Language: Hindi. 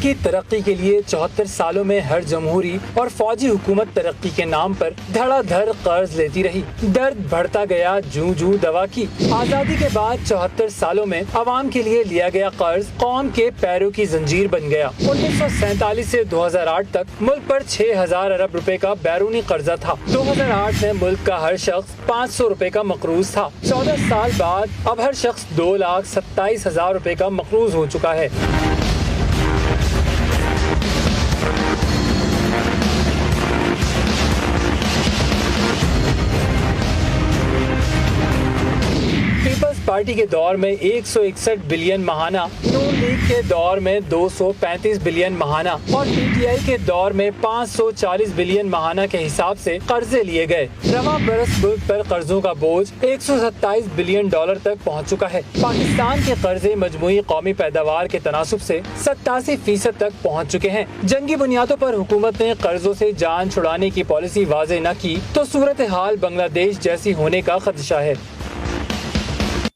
की तरक्की के लिए 74 सालों में हर जमहूरी और फौजी हुकूमत तरक्की के नाम पर धड़ाधड़ कर्ज लेती रही। दर्द बढ़ता गया जूं जूं दवा की। आजादी के बाद 74 सालों में अवाम के लिए लिया गया कर्ज कौम के पैरों की जंजीर बन गया। 1947 से 2008 तक मुल्क पर 6000 अरब रुपए का बैरूनी कर्जा था। 2008 में मुल्क का हर शख्स 500 रुपए का मकरूज था। 14 साल बाद अब हर शख्स 2,27,000 रुपए का मकरूज हो चुका है। पार्टी के दौर में 161 बिलियन महाना, नून लीग के दौर में 235 बिलियन महाना और पीटीआई के दौर में 540 बिलियन महाना के हिसाब से कर्जे लिए गए। रवा बरस मुल्क पर कर्जों का बोझ 127 बिलियन डॉलर तक पहुंच चुका है। पाकिस्तान के कर्जे मजमूई कौमी पैदावार के तनासुब से 87% तक पहुंच चुके हैं। जंगी बुनियादों पर हुकूमत ने कर्जों से जान छुड़ाने की पॉलिसी वाज़े न की तो सूरत हाल बांग्लादेश जैसी होने का खदशा है।